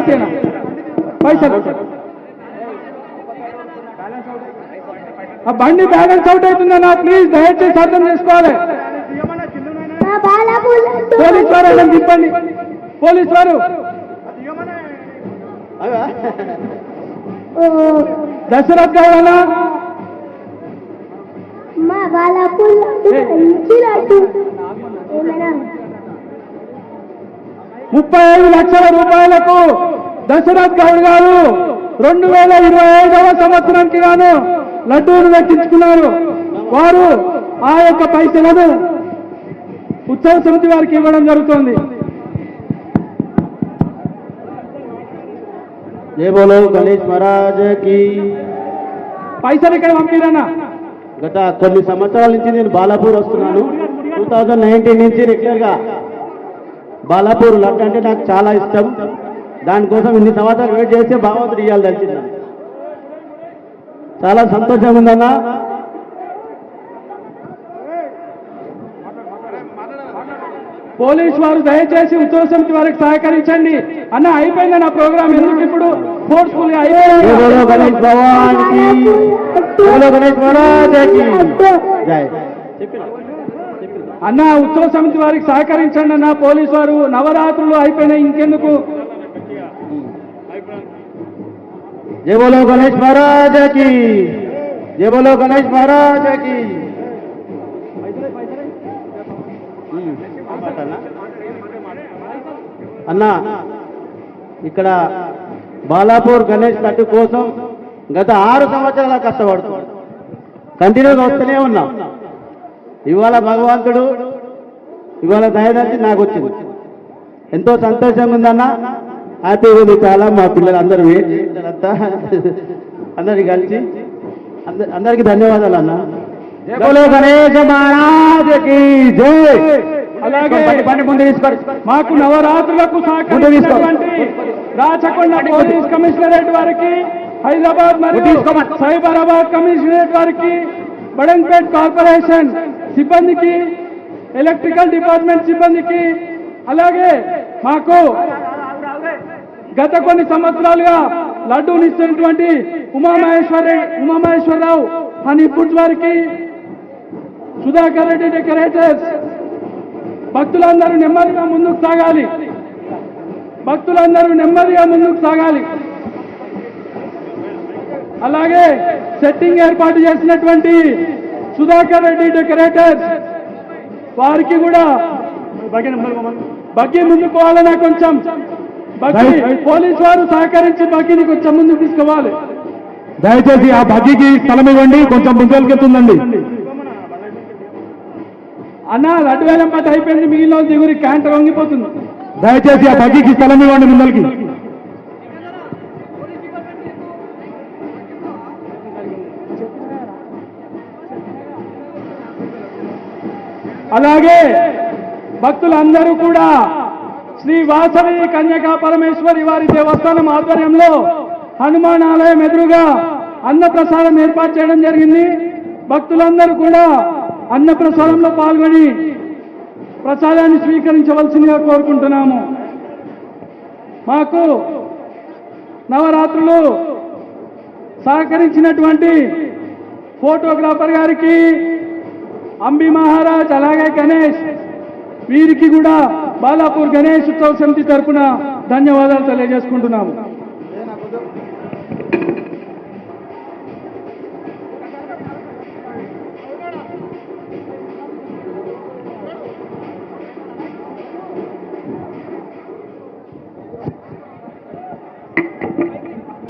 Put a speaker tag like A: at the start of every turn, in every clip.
A: అయితేనా పైసలు ఆ బండి బ్యాలెన్స్ అవుట్ అవుతుందన్నా ప్లీజ్ దయచేసి అర్థం చేసుకోవాలి. పోలీస్ వారు అలా తిప్పండి. పోలీస్ వారు దశరథ్ గౌడ్ అన్నా 35 లక్షల రూపాయలకు దశరథ్ గౌడ్ గారు 2025వ సంవత్సరానికి గాను లడ్డూను దక్కించుకున్నారు. వారు ఆ యొక్క పైసలను ఉత్సవ సమితి వారికి ఇవ్వడం జరుగుతోంది.
B: జై బోలో గణేష్ మహారాజ్ కి.
A: పైసలు ఇక్కడ పంపిరన్నా.
B: గత కొన్ని సంవత్సరాల నుంచి నేను బాలాపూర్ వస్తున్నాను. 2019 నుంచి రెగ్యులర్ గా బాలాపూర్ లడ్డు అంటే నాకు చాలా ఇష్టం. దానికోసం ఇన్ని సంవత్సరాలు వెయిట్ చేస్తే భగవంతుడు ఇవ్వాలి తెలిసింది. చాలా సంతోషంగా ఉందన్న.
A: పోలీసు వారు దయచేసి ఉత్సవ సమితి వారికి సహకరించండి. అన్న అయిపోయింది నా ప్రోగ్రామ్, ఎందుకు ఇప్పుడు ఫోర్స్ఫుల్ గా అయిపోయింది.
B: గణేష్ భగవాన్ కి, గణేష్ మహారాజ్ కి జై.
A: అన్న ఉత్సవ సమితి వారికి సహకరించండి అన్న. పోలీసు వారు నవరాత్రులు అయిపోయినాయి, ఇంకెందుకు.
B: జై బోలో గణేష్ మహారాజ్ కి, జై బోలో గణేష్ మహారాజ్ కి. అన్నా ఇక్కడ బాలాపూర్ గణేష్ లడ్డు కోసం గత 6 సంవత్సరాల కష్టపడుతున్నాం. కంటిన్యూగా వస్తూనే ఉన్నాం. ఇవాళ భగవంతుడు ఇవాళ దయదర్శి నాకు వచ్చింది. ఎంతో సంతోషంగా ఉందన్న. హ్యాపీగా ఉంది చాలా. మా పిల్లలు అందరూ అంతా అందరికి కలిసి అందరికీ ధన్యవాదాలు అన్న. జై బోలో గణేష్ మహారాజ్కి జై.
A: అలాగే మాకు నవరాత్రులకు సహకరించినటువంటి రాచకొండ పోలీస్ కమిషనరేట్ వారికి, హైదరాబాద్ మరియు సైబరాబాద్ కమిషనరేట్ వారికి, బడంపేట్ కార్పొరేషన్ సిబ్బందికి, ఎలక్ట్రికల్ డిపార్ట్మెంట్ సిబ్బందికి, అలాగే మాకు గత కొన్ని సంవత్సరాలుగా లడ్డూని ఇస్తున్నటువంటి ఉమామహేశ్వరరావు హనీ ఫుడ్స్ వారికి, సుధాకర్ రెడ్డి డెకరేటర్స్. భక్తులందరూ నెమ్మదిగా ముందుకు సాగాలి. భక్తులందరూ నెమ్మదిగా ముందుకు సాగాలి. అలాగే సెట్టింగ్ ఏర్పాటు చేసినటువంటి సుధాకర్ రెడ్డి డెకరేటర్స్ వారికి కూడా బగ్గి ముందుకు పోవాలన్నా కొంచెం బగ్గి పోలీసు వారు సహకరించి బగ్గిని కొంచెం ముందుకు తీసుకోవాలి.
C: దయచేసి ఆ బగ్గికి స్థలం ఇవ్వండి, కొంచెం ముందుకెళ్తుందండి.
A: అన్న లడ్డు వేలం పాట అయిపోయింది, మిగిలిన దిగురి క్యాంటర్ వంగిపోతుంది.
C: దయచేసి ఆ బగ్గికి స్థలం ఇవ్వండి ముందరికి.
A: అలాగే భక్తులందరూ కూడా శ్రీ వాసవి కన్యకా పరమేశ్వరి వారి దేవస్థానం ఆధ్వర్యంలో హనుమాన్ ఆలయం ఎదురుగా అన్నప్రసాదం ఏర్పాటు చేయడం జరిగింది. భక్తులందరూ కూడా అన్నప్రసాదంలో పాల్గొని ప్రసాదాన్ని స్వీకరించవలసిందిగా కోరుకుంటున్నాము. మాకు నవరాత్రులు సహకరించినటువంటి ఫోటోగ్రాఫర్ గారికి, అంబి మహారాజ్, అలాగే గణేష్, వీరికి కూడా బాలాపూర్ గణేష్ ఉత్సవ సమితి తరఫున ధన్యవాదాలు తెలియజేసుకుంటున్నాము.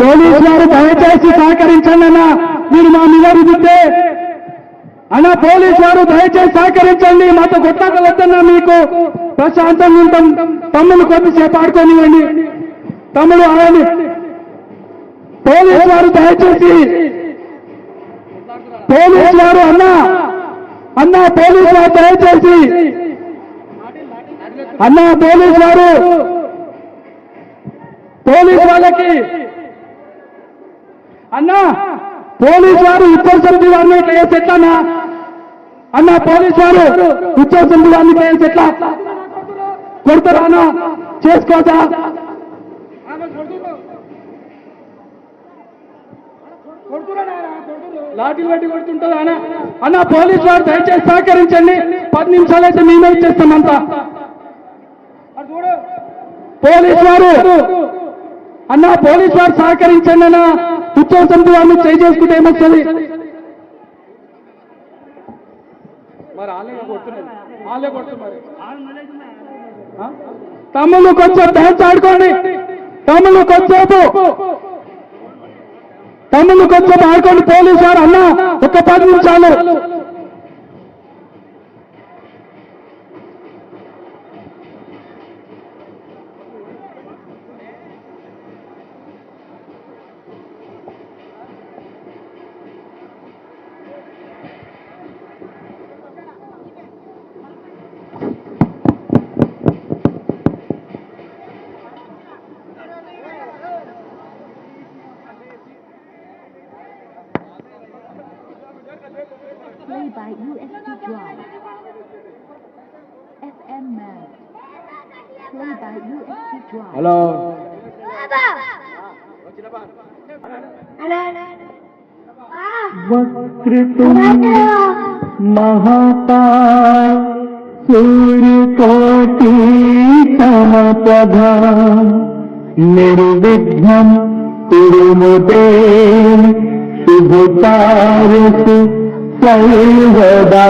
A: పోలీసు వారు దయచేసి సహకరించండి అన్న. మీరు మా మీద రుద్దితే అన్న, పోలీసు వారు దయచేసి సహకరించండి. మాతో కొట్టాకలొద్దన్నా, మీకు ప్రశాంతంగా ఉంటాం. తమ్ముడు కొద్దిసేపు ఆడుకోనివ్వండి. తమ్ముడు ఆడని. పోలీసు వారు దయచేసి, పోలీసు వారు అన్న పోలీసు వారు దయచేసి, అన్న పోలీసు వారు, పోలీసు వాళ్ళకి అన్నా, పోలీసు వారు ఉత్తర సమితి వారిని కేసు ఎట్లన్నా అన్న, పోలీసు వారు ఉత్తర సమితి వారిని కేసు ఎట్లా కొడతారా? చేసుకోవచ్చా? లాఠీలు పెట్టి కొడుతుంటారు అన్న పోలీసు వారు దయచేసి సహకరించండి. 10 నిమిషాలు అయితే మేమే ఇచ్చేస్తామంతా. పోలీసు వారు సహకరించండి అన్న. ఉత్సవ సమితి వారిని చేయి చేసుకుంటే ఏమొస్తుంది? మరి వాళ్ళే కొడుతున్నారు. తమ్ముళ్ళు కొంచెం డాన్స్ ఆడుకోండి. తమ్ముళ్ళు కొంచెం ఆడుకోండి. పోలీసు వారు అన్న ఒక 10 నిమిషాలు.
D: Play by USB drive. FM mode. Play by USB drive.
A: Hello
C: वक्रतुंड महाकाय सूर्यकोटि समप्रभा निर्विघ्नं कुरु मे देव शुभकार्येषु सर्वदा.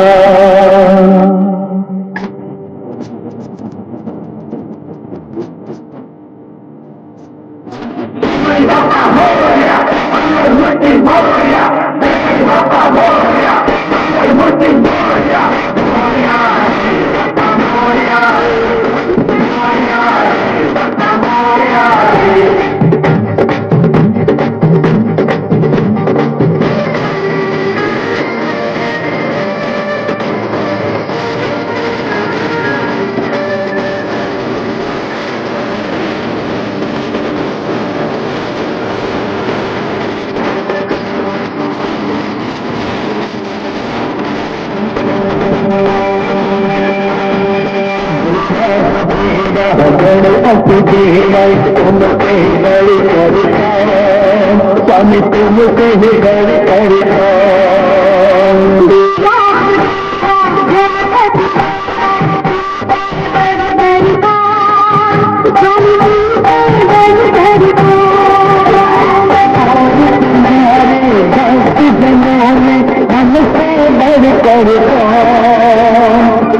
C: स्वामी तुमसे ही डर करता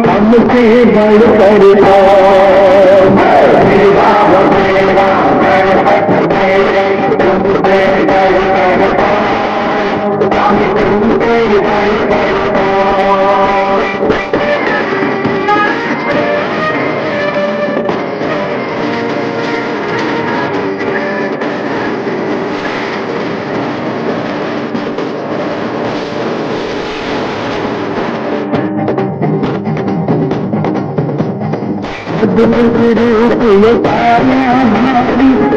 C: हमसे बढ़ करता रूप ये